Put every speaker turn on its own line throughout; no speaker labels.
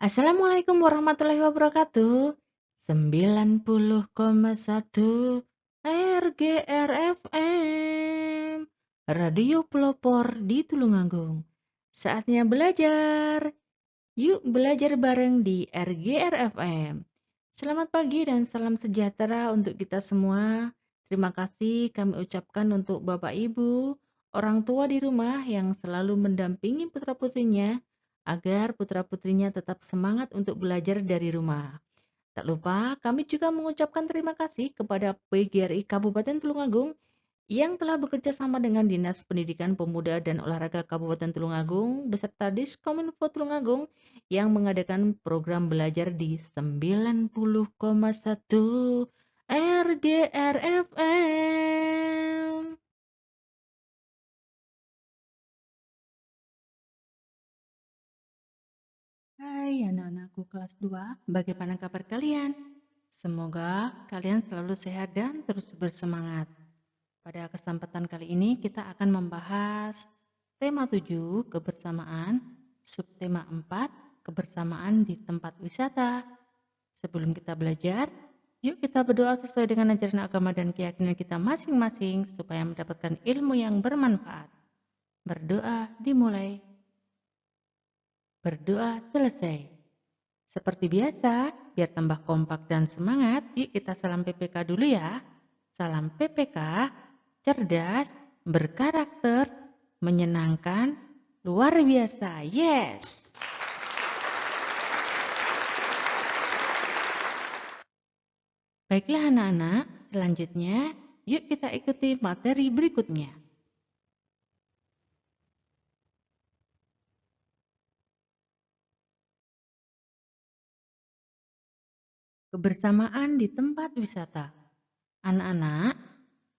Assalamualaikum warahmatullahi wabarakatuh. 90,1 RGR FM, Radio Pelopor di Tulungagung. Saatnya belajar. Yuk belajar bareng di RGR FM. Selamat pagi dan salam sejahtera untuk kita semua. Terima kasih kami ucapkan untuk Bapak Ibu, orang tua di rumah yang selalu mendampingi putra-putrinya agar putra-putrinya tetap semangat untuk belajar dari rumah. Tak lupa, kami juga mengucapkan terima kasih kepada PGRI Kabupaten Tulungagung yang telah bekerja sama dengan Dinas Pendidikan Pemuda dan Olahraga Kabupaten Tulungagung beserta Diskominfo Tulungagung yang mengadakan program belajar di 90,1 RGR FM. Hai anak-anakku kelas 2, bagaimana kabar kalian? Semoga kalian selalu sehat dan terus bersemangat. Pada kesempatan kali ini kita akan membahas tema 7, kebersamaan, subtema 4, kebersamaan di tempat wisata. Sebelum kita belajar, yuk kita berdoa sesuai dengan ajaran agama dan keyakinan kita masing-masing supaya mendapatkan ilmu yang bermanfaat. Berdoa dimulai. Berdoa selesai. Seperti biasa, biar tambah kompak dan semangat, yuk kita salam PPK dulu ya. Salam PPK, cerdas, berkarakter, menyenangkan, luar biasa. Yes! Baiklah anak-anak, selanjutnya yuk kita ikuti materi berikutnya. Kebersamaan di tempat wisata. Anak-anak,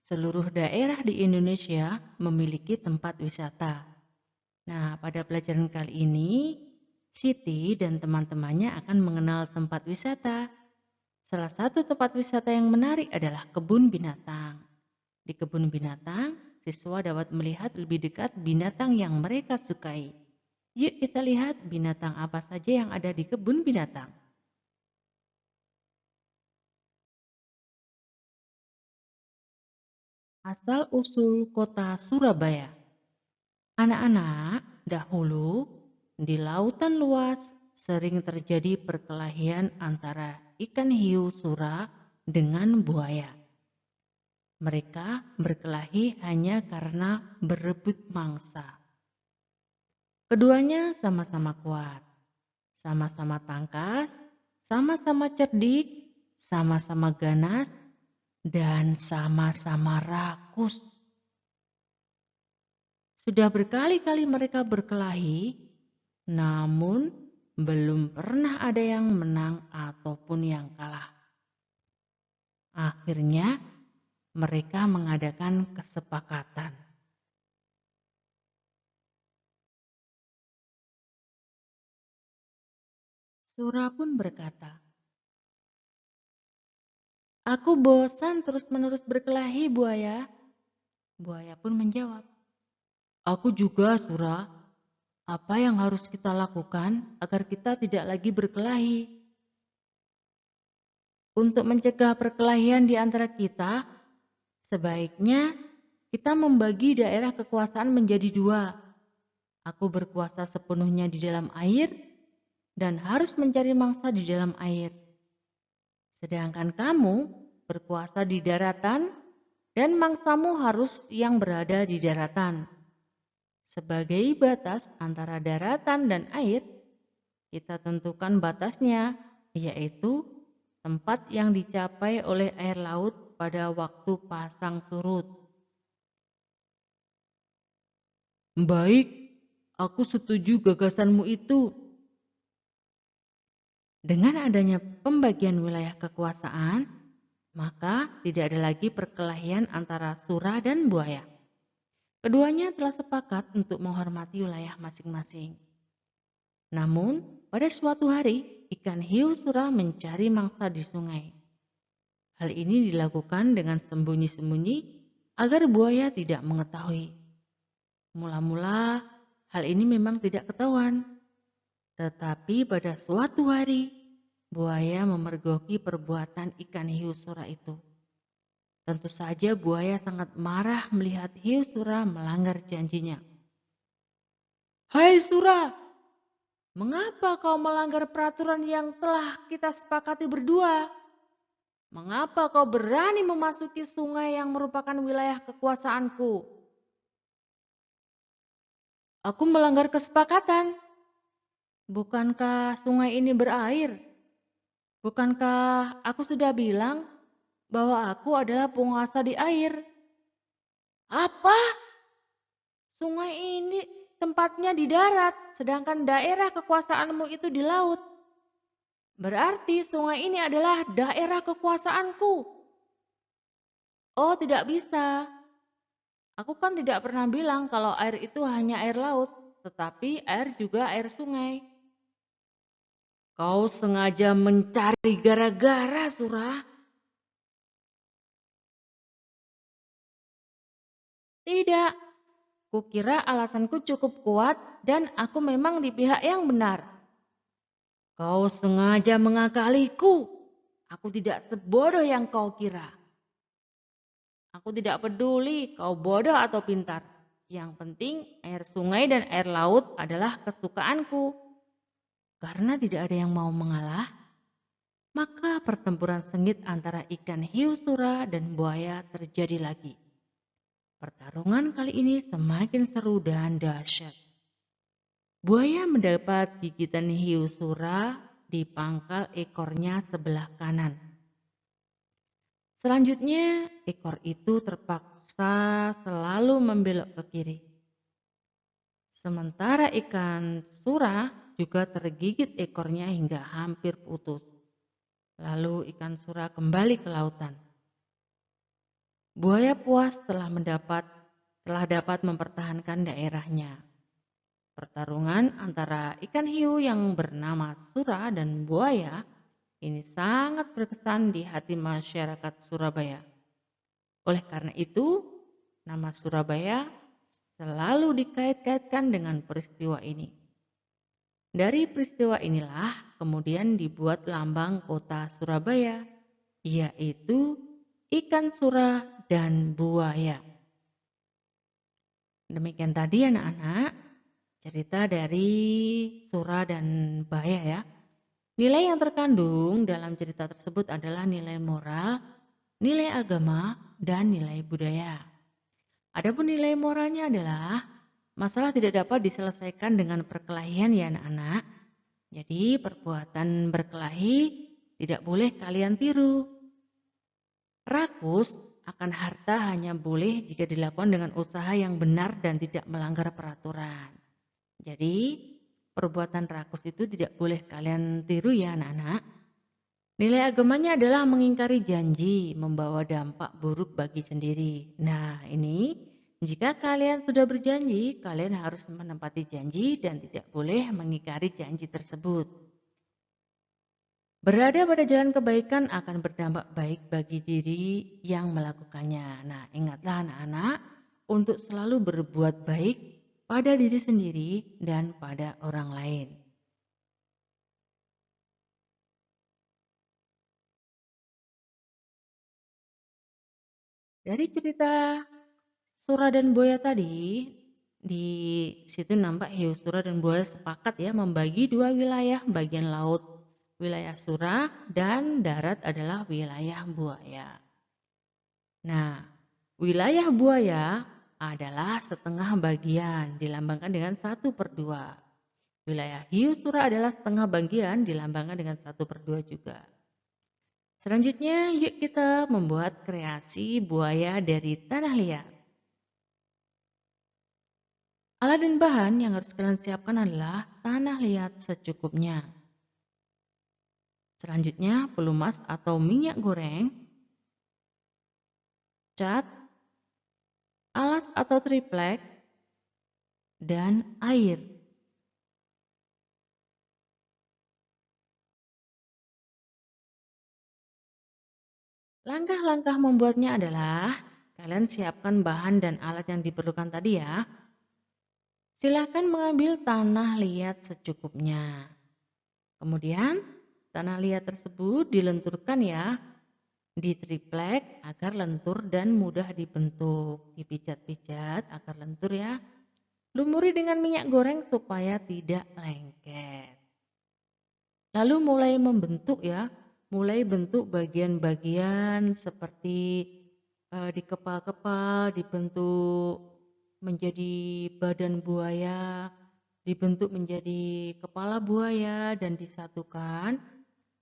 seluruh daerah di Indonesia memiliki tempat wisata. Nah, pada pelajaran kali ini, Siti dan teman-temannya akan mengenal tempat wisata. Salah satu tempat wisata yang menarik adalah kebun binatang. Di kebun binatang, siswa dapat melihat lebih dekat binatang yang mereka sukai. Yuk kita lihat binatang apa saja yang ada di kebun binatang. Asal-usul kota Surabaya. Anak-anak, dahulu di lautan luas sering terjadi perkelahian antara ikan hiu sura dengan buaya. Mereka berkelahi hanya karena berebut mangsa. Keduanya sama-sama kuat, sama-sama tangkas, sama-sama cerdik, sama-sama ganas, dan sama-sama rakus. Sudah berkali-kali mereka berkelahi, namun belum pernah ada yang menang ataupun yang kalah. Akhirnya mereka mengadakan kesepakatan. Sura pun berkata, "Aku bosan terus-menerus berkelahi, buaya." Buaya pun menjawab, "Aku juga, Sura. Apa yang harus kita lakukan agar kita tidak lagi berkelahi? Untuk mencegah perkelahian di antara kita, sebaiknya kita membagi daerah kekuasaan menjadi dua. Aku berkuasa sepenuhnya di dalam air dan harus mencari mangsa di dalam air. Sedangkan kamu berkuasa di daratan dan mangsamu harus yang berada di daratan. Sebagai batas antara daratan dan air, kita tentukan batasnya, yaitu tempat yang dicapai oleh air laut pada waktu pasang surut." "Baik, aku setuju gagasanmu itu." Dengan adanya pembagian wilayah kekuasaan, maka tidak ada lagi perkelahian antara sura dan buaya. Keduanya telah sepakat untuk menghormati wilayah masing-masing. Namun, pada suatu hari, ikan hiu sura mencari mangsa di sungai. Hal ini dilakukan dengan sembunyi-sembunyi agar buaya tidak mengetahui. Mula-mula, hal ini memang tidak ketahuan. Tetapi pada suatu hari, buaya memergoki perbuatan ikan hiu sura itu. Tentu saja buaya sangat marah melihat hiu sura melanggar janjinya. "Hai sura, mengapa kau melanggar peraturan yang telah kita sepakati berdua? Mengapa kau berani memasuki sungai yang merupakan wilayah kekuasaanku?" "Aku melanggar kesepakatan. Bukankah sungai ini berair? Bukankah aku sudah bilang bahwa aku adalah penguasa di air?" "Apa? Sungai ini tempatnya di darat, sedangkan daerah kekuasaanmu itu di laut. Berarti sungai ini adalah daerah kekuasaanku." "Oh, tidak bisa. Aku kan tidak pernah bilang kalau air itu hanya air laut, tetapi air juga air sungai." "Kau sengaja mencari gara-gara, Surah." "Tidak, kukira alasanku cukup kuat dan aku memang di pihak yang benar." "Kau sengaja mengakaliku. Aku tidak sebodoh yang kau kira. Aku tidak peduli kau bodoh atau pintar. Yang penting air sungai dan air laut adalah kesukaanku." Karena tidak ada yang mau mengalah, maka pertempuran sengit antara ikan hiu sura dan buaya terjadi lagi. Pertarungan kali ini semakin seru dan dahsyat. Buaya mendapat gigitan hiu sura di pangkal ekornya sebelah kanan. Selanjutnya, ekor itu terpaksa selalu membelok ke kiri. Sementara ikan sura juga tergigit ekornya hingga hampir putus. Lalu ikan sura kembali ke lautan. Buaya puas telah dapat mempertahankan daerahnya. Pertarungan antara ikan hiu yang bernama Sura dan buaya ini sangat berkesan di hati masyarakat Surabaya. Oleh karena itu, nama Surabaya selalu dikait-kaitkan dengan peristiwa ini. Dari peristiwa inilah kemudian dibuat lambang kota Surabaya, yaitu ikan sura dan buaya. Demikian tadi anak-anak, cerita dari sura dan buaya ya. Nilai yang terkandung dalam cerita tersebut adalah nilai moral, nilai agama, dan nilai budaya. Adapun nilai moralnya adalah masalah tidak dapat diselesaikan dengan perkelahian ya anak-anak. Jadi perbuatan berkelahi tidak boleh kalian tiru. Rakus akan harta hanya boleh jika dilakukan dengan usaha yang benar dan tidak melanggar peraturan. Jadi perbuatan rakus itu tidak boleh kalian tiru ya anak-anak. Nilai agamanya adalah mengingkari janji, membawa dampak buruk bagi sendiri. Nah ini, jika kalian sudah berjanji, kalian harus menepati janji dan tidak boleh mengingkari janji tersebut. Berada pada jalan kebaikan akan berdampak baik bagi diri yang melakukannya. Nah, ingatlah anak-anak untuk selalu berbuat baik pada diri sendiri dan pada orang lain. Dari cerita Sura dan buaya tadi, di situ nampak hiu sura dan buaya sepakat ya membagi dua wilayah, bagian laut wilayah sura dan darat adalah wilayah buaya. Nah, wilayah buaya adalah setengah bagian dilambangkan dengan 1/2. Wilayah hiu sura adalah setengah bagian dilambangkan dengan 1/2 juga. Selanjutnya yuk kita membuat kreasi buaya dari tanah liat. Alat dan bahan yang harus kalian siapkan adalah tanah liat secukupnya. Selanjutnya pelumas atau minyak goreng, cat, alas atau triplek, dan air. Langkah-langkah membuatnya adalah kalian siapkan bahan dan alat yang diperlukan tadi ya. Silakan mengambil tanah liat secukupnya. Kemudian, tanah liat tersebut dilenturkan ya, ditriplek agar lentur dan mudah dibentuk. Dipijat-pijat agar lentur ya. Lumuri dengan minyak goreng supaya tidak lengket. Lalu mulai membentuk ya, mulai bentuk bagian-bagian seperti dikepal-kepal, dibentuk menjadi badan buaya, dibentuk menjadi kepala buaya dan disatukan.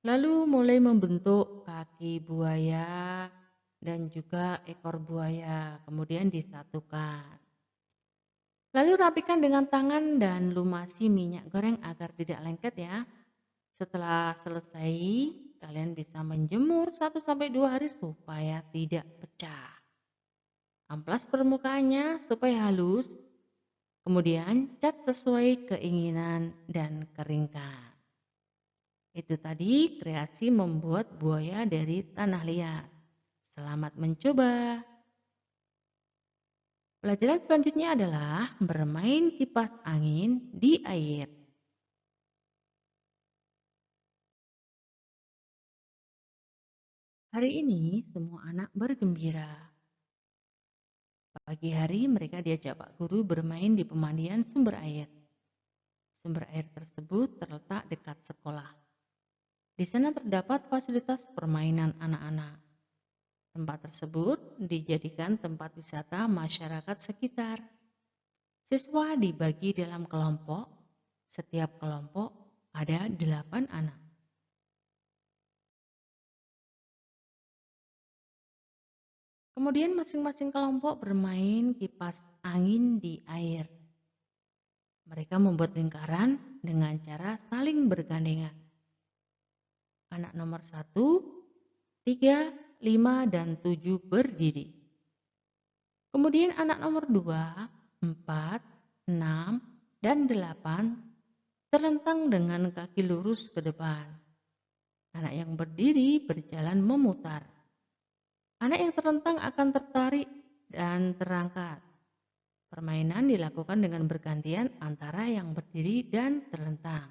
Lalu mulai membentuk kaki buaya dan juga ekor buaya, kemudian disatukan. Lalu rapikan dengan tangan dan lumasi minyak goreng agar tidak lengket ya. Setelah selesai, kalian bisa menjemur 1-2 hari supaya tidak pecah. Amplas permukaannya supaya halus, kemudian cat sesuai keinginan dan keringkan. Itu tadi kreasi membuat buaya dari tanah liat. Selamat mencoba. Pelajaran selanjutnya adalah bermain kipas angin di air. Hari ini semua anak bergembira. Pagi hari mereka diajak Pak Guru bermain di pemandian sumber air. Sumber air tersebut terletak dekat sekolah. Di sana terdapat fasilitas permainan anak-anak. Tempat tersebut dijadikan tempat wisata masyarakat sekitar. Siswa dibagi dalam kelompok. Setiap kelompok ada 8 anak. Kemudian masing-masing kelompok bermain kipas angin di air. Mereka membuat lingkaran dengan cara saling bergandengan. Anak nomor 1, 3, 5, dan 7 berdiri. Kemudian anak nomor 2, 4, 6, dan 8 terlentang dengan kaki lurus ke depan. Anak yang berdiri berjalan memutar. Anak yang terlentang akan tertarik dan terangkat. Permainan dilakukan dengan bergantian antara yang berdiri dan terlentang.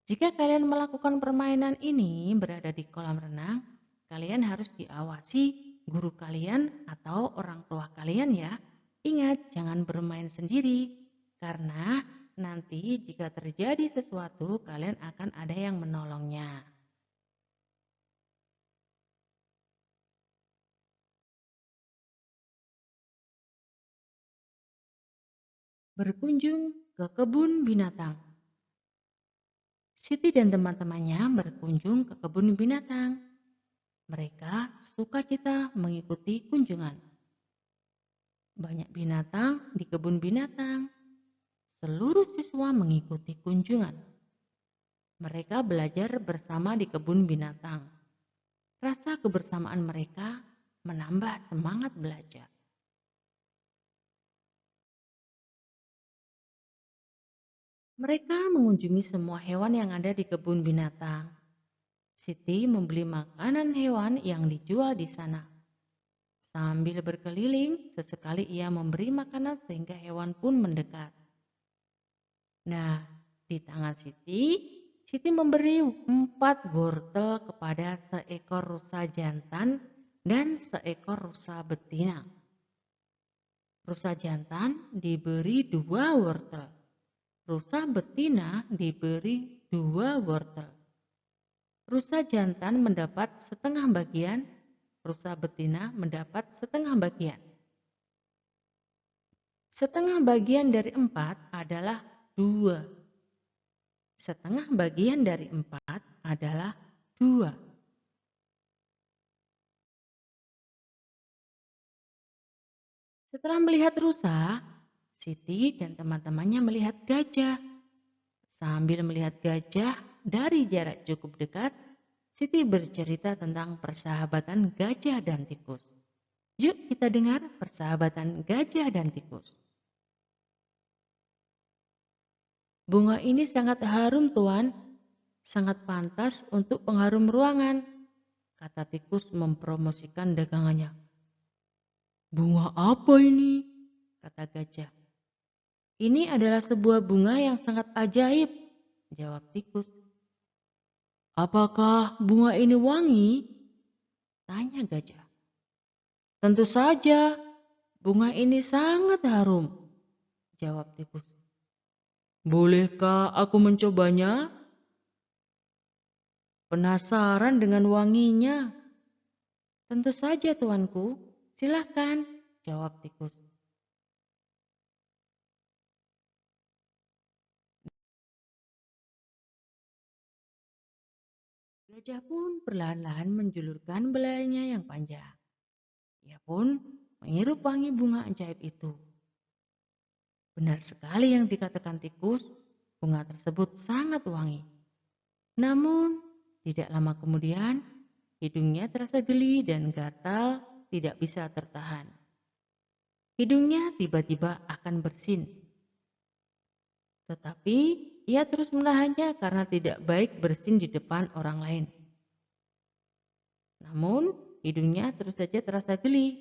Jika kalian melakukan permainan ini berada di kolam renang, kalian harus diawasi guru kalian atau orang tua kalian ya. Ingat, jangan bermain sendiri, karena nanti jika terjadi sesuatu, kalian akan ada yang menolongnya. Berkunjung ke kebun binatang. Siti dan teman-temannya berkunjung ke kebun binatang. Mereka sukacita mengikuti kunjungan. Banyak binatang di kebun binatang. Seluruh siswa mengikuti kunjungan. Mereka belajar bersama di kebun binatang. Rasa kebersamaan mereka menambah semangat belajar. Mereka mengunjungi semua hewan yang ada di kebun binatang. Siti membeli makanan hewan yang dijual di sana. Sambil berkeliling, sesekali ia memberi makanan sehingga hewan pun mendekat. Nah, di tangan Siti memberi 4 wortel kepada seekor rusa jantan dan seekor rusa betina. Rusa jantan diberi 2 wortel. Rusa betina diberi 2 wortel. Rusa jantan mendapat setengah bagian, rusa betina mendapat setengah bagian. Setengah bagian dari 4 adalah 2. Setengah bagian dari 4 adalah 2. Setelah melihat rusa, Siti dan teman-temannya melihat gajah. Sambil melihat gajah dari jarak cukup dekat, Siti bercerita tentang persahabatan gajah dan tikus. Yuk kita dengar persahabatan gajah dan tikus. Bunga ini sangat harum, Tuan. Sangat pantas untuk pengharum ruangan, kata tikus mempromosikan dagangannya. Bunga apa ini? Kata gajah. Ini adalah sebuah bunga yang sangat ajaib, jawab tikus. Apakah bunga ini wangi? Tanya gajah. Tentu saja, bunga ini sangat harum, jawab tikus. Bolehkah aku mencobanya? Penasaran dengan wanginya? Tentu saja, tuanku. Silahkan, jawab tikus. Gajah pun perlahan-lahan menjulurkan belalainya yang panjang. Ia pun menghirup wangi bunga ajaib itu. Benar sekali yang dikatakan tikus, bunga tersebut sangat wangi. Namun, tidak lama kemudian, hidungnya terasa geli dan gatal, tidak bisa tertahan. Hidungnya tiba-tiba akan bersin. Tetapi, ia terus menahannya karena tidak baik bersin di depan orang lain. Namun, hidungnya terus saja terasa geli.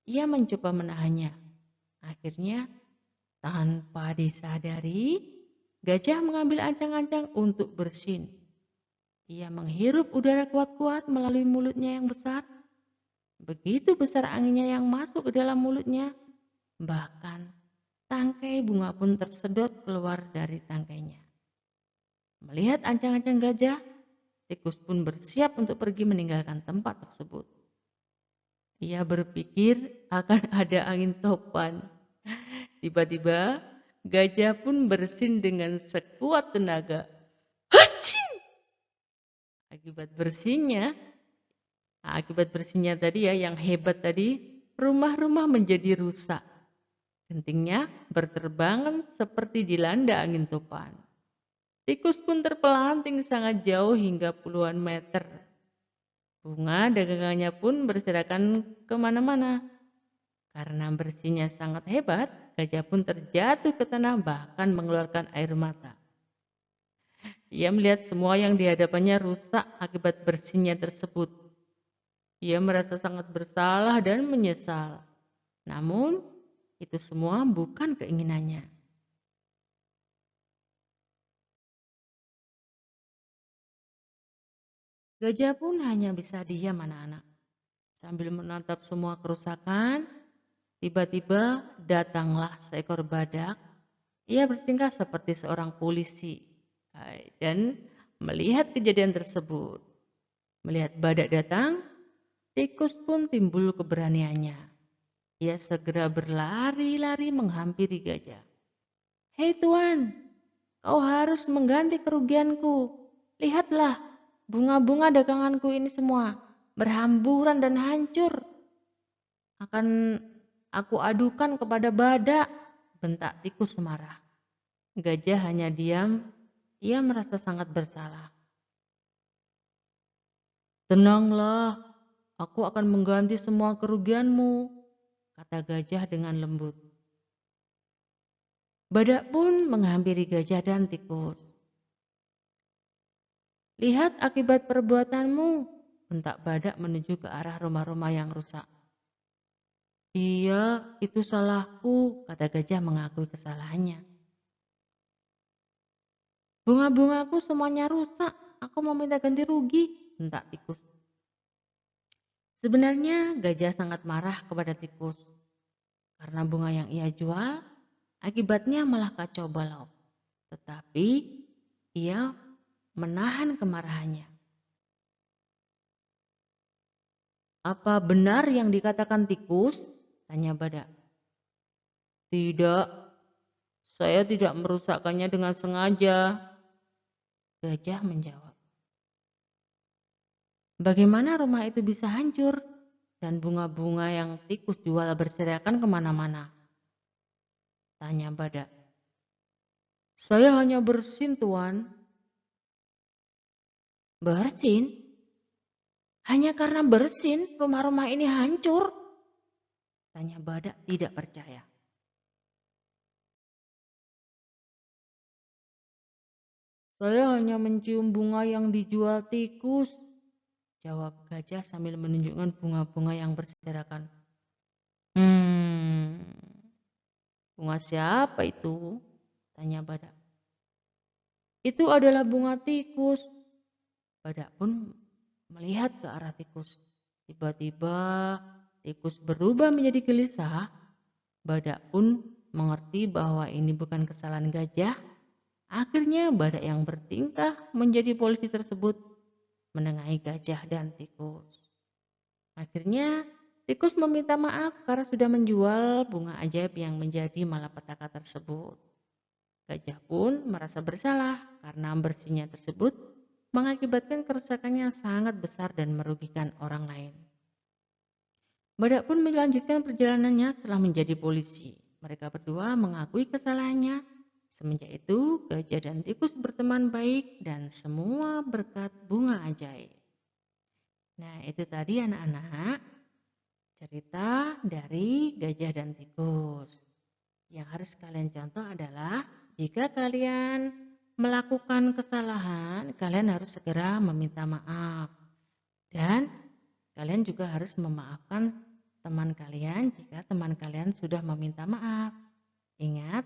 Ia mencoba menahannya. Akhirnya, tanpa disadari, gajah mengambil ancang-ancang untuk bersin. Ia menghirup udara kuat-kuat melalui mulutnya yang besar. Begitu besar anginnya yang masuk ke dalam mulutnya, bahkan tangkai bunga pun tersedot keluar dari tangkainya. Melihat ancang-ancang gajah, tikus pun bersiap untuk pergi meninggalkan tempat tersebut. Ia berpikir akan ada angin topan. Tiba-tiba, gajah pun bersin dengan sekuat tenaga. Akibat bersinnya tadi ya, yang hebat tadi, rumah-rumah menjadi rusak. Gentingnya berterbangan seperti dilanda angin topan. Tikus pun terpelanting sangat jauh hingga puluhan meter. Bunga dagangannya pun berserakan kemana-mana. Karena bersinnya sangat hebat, gajah pun terjatuh ke tanah bahkan mengeluarkan air mata. Ia melihat semua yang di hadapannya rusak akibat bersinnya tersebut. Ia merasa sangat bersalah dan menyesal. Namun, itu semua bukan keinginannya. Gajah pun hanya bisa diam anak-anak. Sambil menatap semua kerusakan, tiba-tiba datanglah seekor badak. Ia bertingkah seperti seorang polisi dan melihat kejadian tersebut. Melihat badak datang, tikus pun timbul keberaniannya. Ia segera berlari-lari menghampiri gajah. Hei tuan, kau harus mengganti kerugianku. Lihatlah, bunga-bunga daganganku ini semua berhamburan dan hancur. Akan aku adukan kepada badak, bentak tikus marah. Gajah hanya diam, ia merasa sangat bersalah. Tenanglah, aku akan mengganti semua kerugianmu, kata gajah dengan lembut. Badak pun menghampiri gajah dan tikus. Lihat akibat perbuatanmu, bentak badak menuju ke arah rumah-rumah yang rusak. Iya, itu salahku, kata gajah mengakui kesalahannya. Bunga-bungaku semuanya rusak, aku mau minta ganti rugi, bentak tikus. Sebenarnya gajah sangat marah kepada tikus. Karena bunga yang ia jual, akibatnya malah kacau balau. Tetapi ia menahan kemarahannya. Apa benar yang dikatakan tikus? Tanya badak. Tidak, saya tidak merusakkannya dengan sengaja. Gajah menjawab. Bagaimana rumah itu bisa hancur dan bunga-bunga yang tikus jual berserakan kemana-mana? Tanya badak. Saya hanya bersin, tuan. Bersin? Hanya karena bersin rumah-rumah ini hancur? Tanya badak tidak percaya. Saya hanya mencium bunga yang dijual tikus, jawab gajah sambil menunjukkan bunga-bunga yang berserakan. Bunga siapa itu? Tanya badak. Itu adalah bunga tikus. Badak pun melihat ke arah tikus. Tiba-tiba tikus berubah menjadi gelisah. Badak pun mengerti bahwa ini bukan kesalahan gajah. Akhirnya badak yang bertingkah menjadi polisi tersebut menengahi gajah dan tikus. Akhirnya tikus meminta maaf karena sudah menjual bunga ajaib yang menjadi malapetaka tersebut. Gajah pun merasa bersalah karena bersihnya tersebut mengakibatkan kerusakan yang sangat besar dan merugikan orang lain. Badak pun melanjutkan perjalanannya setelah menjadi polisi. Mereka berdua mengakui kesalahannya. Semenjak itu, gajah dan tikus berteman baik dan semua berkat bunga ajaib. Nah, itu tadi anak-anak cerita dari gajah dan tikus. Yang harus kalian contoh adalah jika kalian melakukan kesalahan, kalian harus segera meminta maaf. Dan kalian juga harus memaafkan teman kalian jika teman kalian sudah meminta maaf. Ingat,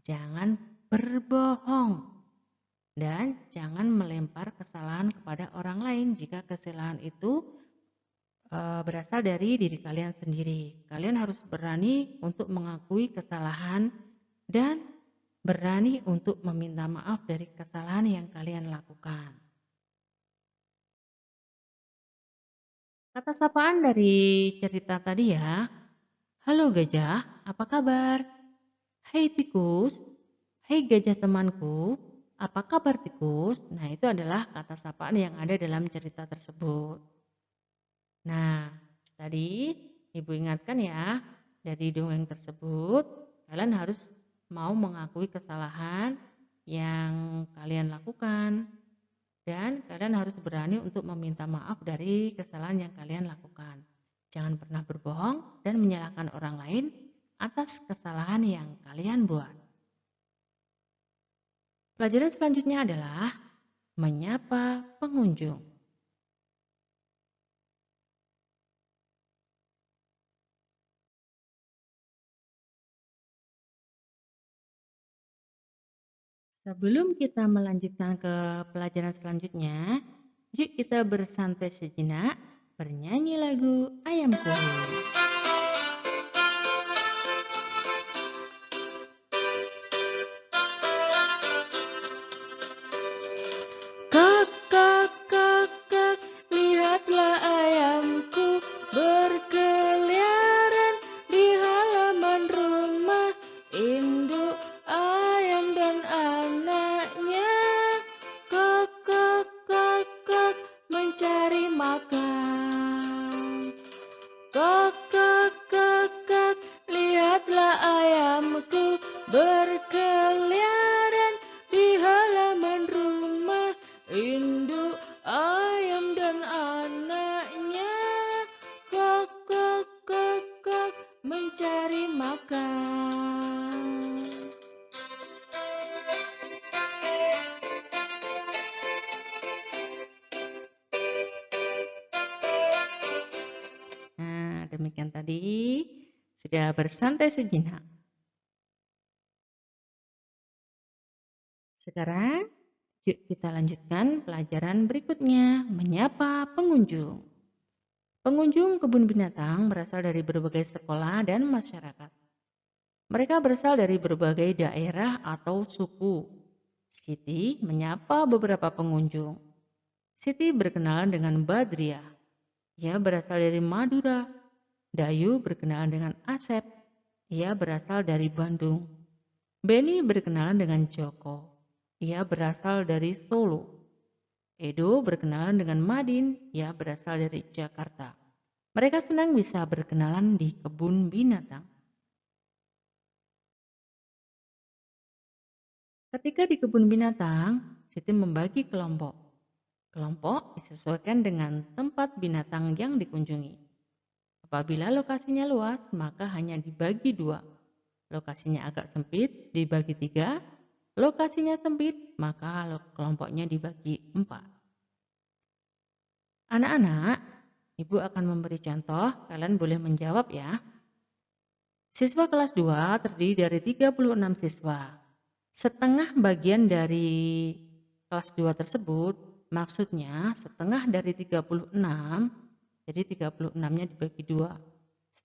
jangan berbohong dan jangan melempar kesalahan kepada orang lain jika kesalahan itu berasal dari diri kalian sendiri. Kalian harus berani untuk mengakui kesalahan dan berani untuk meminta maaf dari kesalahan yang kalian lakukan. Kata sapaan dari cerita tadi ya. Halo gajah, apa kabar? Hai tikus, hai gajah temanku, apa kabar tikus? Nah, itu adalah kata sapaan yang ada dalam cerita tersebut. Nah, tadi Ibu ingatkan ya, dari dongeng tersebut, kalian harus mau mengakui kesalahan yang kalian lakukan. Dan kalian harus berani untuk meminta maaf dari kesalahan yang kalian lakukan. Jangan pernah berbohong dan menyalahkan orang lain atas kesalahan yang kalian buat. Pelajaran selanjutnya adalah menyapa pengunjung. Sebelum kita melanjutkan ke pelajaran selanjutnya, yuk kita bersantai sejenak, bernyanyi lagu Ayam Kuku. Kak, kak, kak, kak, lihatlah ayamku berkeliaran di halaman rumah. Induk ayam dan anaknya, kak, kak, kak, kak, mencari makan. Kak, kak, kak, kak, lihatlah ayamku berkeliaran di halaman rumah. Induk ayam dan anaknya, kak, kak, kak, kak, mencari makan. Nah, demikian tadi sudah bersantai sejenak. Sekarang yuk kita lanjutkan pelajaran berikutnya, menyapa pengunjung. Pengunjung kebun binatang berasal dari berbagai sekolah dan masyarakat. Mereka berasal dari berbagai daerah atau suku. Siti menyapa beberapa pengunjung. Siti berkenalan dengan Badriah. Ia berasal dari Madura. Dayu berkenalan dengan Asep. Ia berasal dari Bandung. Beni berkenalan dengan Joko. Ia berasal dari Solo. Edo berkenalan dengan Madin. Ia berasal dari Jakarta. Mereka senang bisa berkenalan di kebun binatang. Ketika di kebun binatang, Siti membagi kelompok. Kelompok disesuaikan dengan tempat binatang yang dikunjungi. Apabila lokasinya luas, maka hanya dibagi dua. Lokasinya agak sempit, dibagi tiga. Lokasinya sempit, maka kelompoknya dibagi 4. Anak-anak, Ibu akan memberi contoh, kalian boleh menjawab ya. Siswa kelas 2 terdiri dari 36 siswa. Setengah bagian dari kelas 2 tersebut, maksudnya setengah dari 36, jadi 36-nya dibagi 2.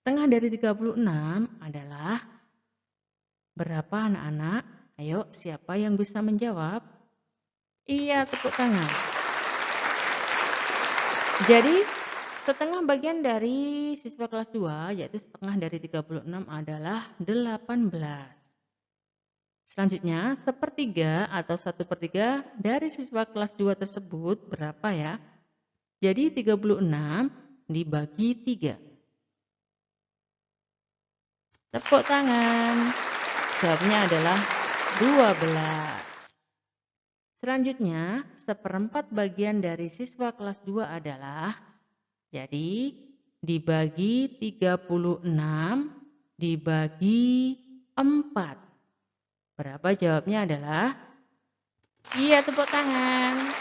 Setengah dari 36 adalah berapa anak-anak? Ayo, siapa yang bisa menjawab? Iya, tepuk tangan. Jadi, setengah bagian dari siswa kelas 2, yaitu setengah dari 36 adalah 18. Selanjutnya, sepertiga atau 1/3 dari siswa kelas 2 tersebut berapa ya? Jadi 36 dibagi 3. Tepuk tangan. Jawabnya adalah 12. Selanjutnya, 1/4 bagian dari siswa kelas 2 adalah, jadi dibagi 36 dibagi 4. Berapa jawabnya adalah? Iya, tepuk tangan.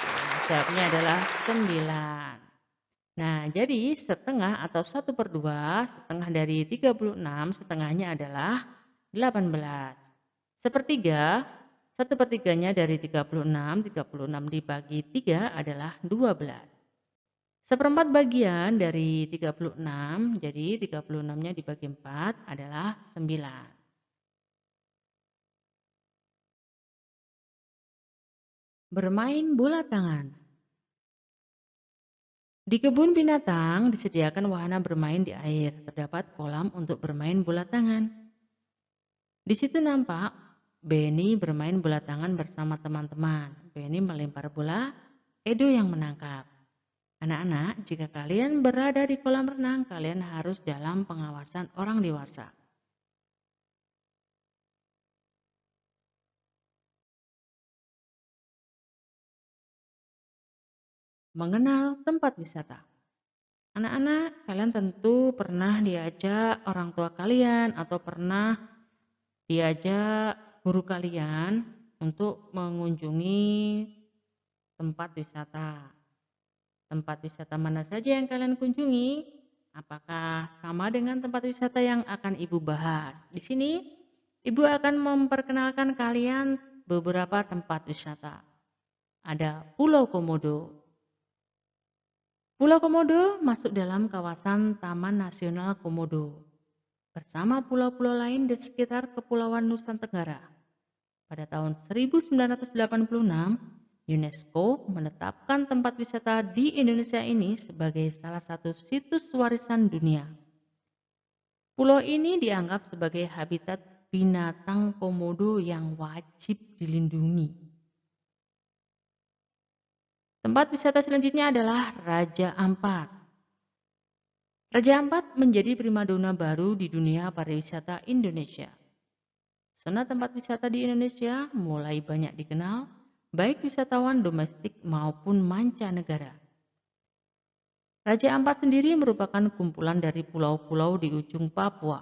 Nah, jawabnya adalah 9. Nah, jadi setengah atau 1/2, setengah dari 36, setengahnya adalah 18. Sepertiga, 1/3-nya dari 36, 36 dibagi 3 adalah 12. 1/4 bagian dari 36, jadi 36-nya dibagi 4 adalah 9. Bermain bola tangan. Di kebun binatang disediakan wahana bermain di air. Terdapat kolam untuk bermain bola tangan. Di situ nampak Benny bermain bola tangan bersama teman-teman. Benny melempar bola, Edo yang menangkap. Anak-anak, jika kalian berada di kolam renang, kalian harus dalam pengawasan orang dewasa. Mengenal tempat wisata. Anak-anak, kalian tentu pernah diajak orang tua kalian atau pernah diajak guru kalian untuk mengunjungi tempat wisata. Tempat wisata mana saja yang kalian kunjungi? Apakah sama dengan tempat wisata yang akan Ibu bahas? Di sini, Ibu akan memperkenalkan kalian beberapa tempat wisata. Ada Pulau Komodo. Pulau Komodo masuk dalam kawasan Taman Nasional Komodo bersama pulau-pulau lain di sekitar Kepulauan Nusa Tenggara. Pada tahun 1986, UNESCO menetapkan tempat wisata di Indonesia ini sebagai salah satu situs warisan dunia. Pulau ini dianggap sebagai habitat binatang komodo yang wajib dilindungi. Tempat wisata selanjutnya adalah Raja Ampat. Raja Ampat menjadi primadona baru di dunia pariwisata Indonesia. Zona tempat wisata di Indonesia mulai banyak dikenal, baik wisatawan domestik maupun mancanegara. Raja Ampat sendiri merupakan kumpulan dari pulau-pulau di ujung Papua.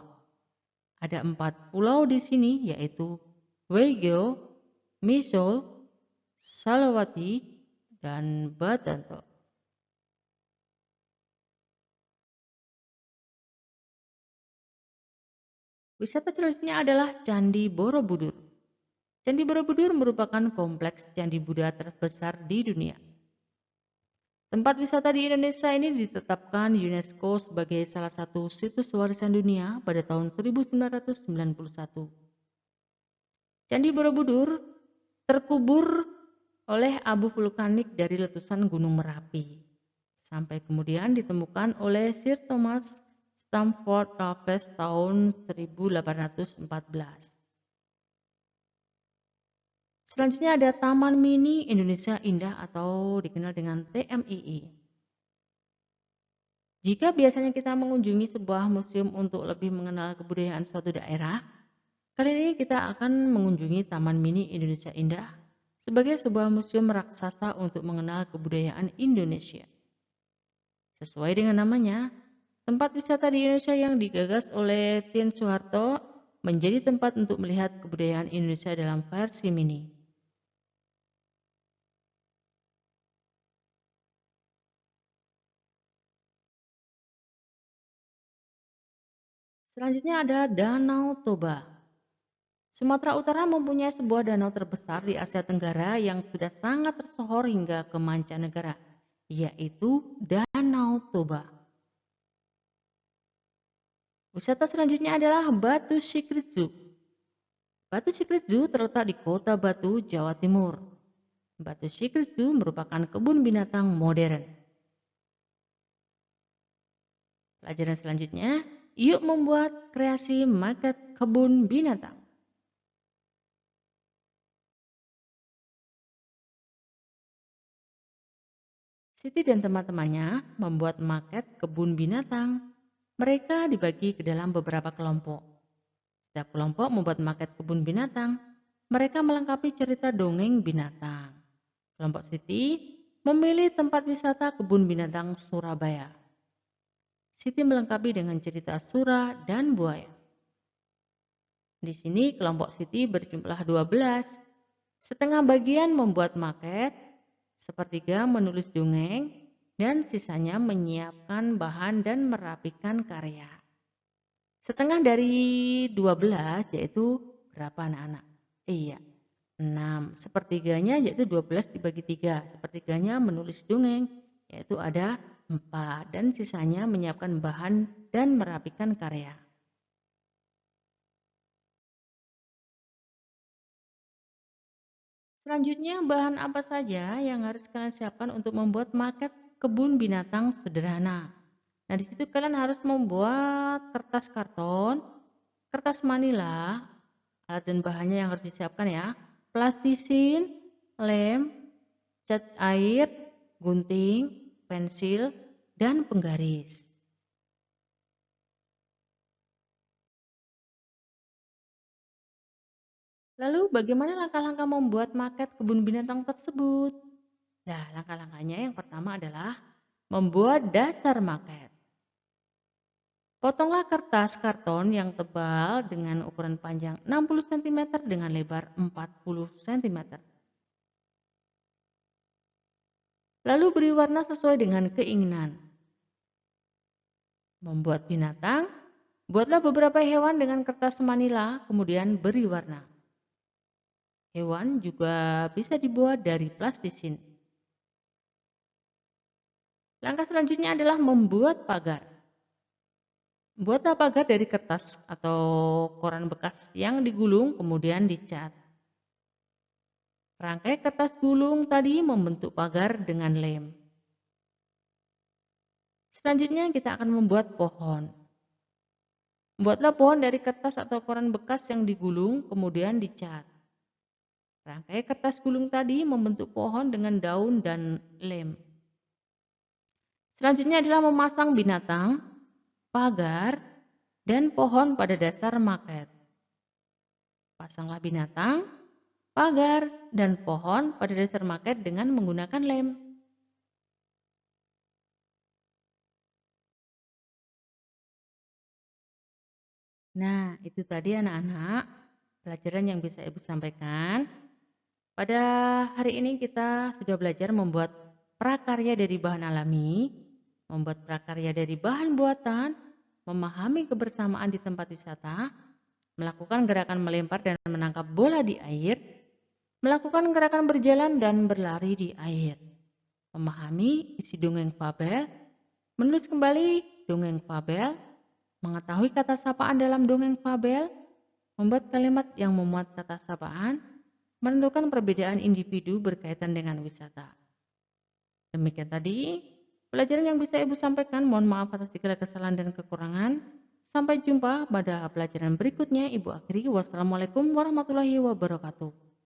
Ada 4 pulau di sini, yaitu Waigeo, Misol, Salawati, dan Batanto. Wisata selanjutnya adalah Candi Borobudur. Candi Borobudur merupakan kompleks candi Buddha terbesar di dunia. Tempat wisata di Indonesia ini ditetapkan UNESCO sebagai salah satu situs warisan dunia pada tahun 1991. Candi Borobudur terkubur oleh abu vulkanik dari letusan Gunung Merapi. Sampai kemudian ditemukan oleh Sir Thomas Stamford Raffles tahun 1814. Selanjutnya ada Taman Mini Indonesia Indah atau dikenal dengan TMII. Jika biasanya kita mengunjungi sebuah museum untuk lebih mengenal kebudayaan suatu daerah, kali ini kita akan mengunjungi Taman Mini Indonesia Indah sebagai sebuah museum raksasa untuk mengenal kebudayaan Indonesia. Sesuai dengan namanya, tempat wisata di Indonesia yang digagas oleh Tien Soeharto menjadi tempat untuk melihat kebudayaan Indonesia dalam versi mini. Selanjutnya ada Danau Toba. Sumatera Utara mempunyai sebuah danau terbesar di Asia Tenggara yang sudah sangat tersohor hingga ke mancanegara, yaitu Danau Toba. Wisata selanjutnya adalah Batu Secret Zoo. Batu Secret Zoo terletak di Kota Batu, Jawa Timur. Batu Secret Zoo merupakan kebun binatang modern. Pelajaran selanjutnya, yuk membuat kreasi maket kebun binatang. Siti dan teman-temannya membuat maket kebun binatang. Mereka dibagi ke dalam beberapa kelompok. Setiap kelompok membuat maket kebun binatang. Mereka melengkapi cerita dongeng binatang. Kelompok Siti memilih tempat wisata kebun binatang Surabaya. Siti melengkapi dengan cerita Sura dan buaya. Di sini kelompok Siti berjumlah 12. Setengah bagian membuat maket, sepertiga menulis dongeng, dan sisanya menyiapkan bahan dan merapikan karya. Setengah dari 12 yaitu berapa anak-anak? Iya, 6. Sepertiganya yaitu 12 dibagi 3. Sepertiganya menulis dongeng yaitu ada 4. Dan sisanya menyiapkan bahan dan merapikan karya. Selanjutnya, bahan apa saja yang harus kalian siapkan untuk membuat maket kebun binatang sederhana? Nah, di situ kalian harus membuat kertas karton, kertas manila, alat dan bahannya yang harus disiapkan ya, plastisin, lem, cat air, gunting, pensil, dan penggaris. Lalu bagaimana langkah-langkah membuat maket kebun binatang tersebut? Nah, langkah-langkahnya yang pertama adalah membuat dasar maket. Potonglah kertas karton yang tebal dengan ukuran panjang 60 cm dengan lebar 40 cm. Lalu beri warna sesuai dengan keinginan. Membuat binatang, buatlah beberapa hewan dengan kertas manila, kemudian beri warna. Hewan juga bisa dibuat dari plastisin. Langkah selanjutnya adalah membuat pagar. Buatlah pagar dari kertas atau koran bekas yang digulung kemudian dicat. Rangkai kertas gulung tadi membentuk pagar dengan lem. Selanjutnya kita akan membuat pohon. Buatlah pohon dari kertas atau koran bekas yang digulung kemudian dicat. Rangkai kertas gulung tadi membentuk pohon dengan daun dan lem. Selanjutnya adalah memasang binatang, pagar, dan pohon pada dasar maket. Pasanglah binatang, pagar, dan pohon pada dasar maket dengan menggunakan lem. Nah, itu tadi anak-anak pelajaran yang bisa Ibu sampaikan. Pada hari ini kita sudah belajar membuat prakarya dari bahan alami, membuat prakarya dari bahan buatan, memahami kebersamaan di tempat wisata, melakukan gerakan melempar dan menangkap bola di air, melakukan gerakan berjalan dan berlari di air, memahami isi dongeng fabel, menulis kembali dongeng fabel, mengetahui kata sapaan dalam dongeng fabel, membuat kalimat yang memuat kata sapaan, menentukan perbedaan individu berkaitan dengan wisata. Demikian tadi pelajaran yang bisa Ibu sampaikan. Mohon maaf atas segala kesalahan dan kekurangan. Sampai jumpa pada pelajaran berikutnya. Ibu akhiri. Wassalamualaikum warahmatullahi wabarakatuh.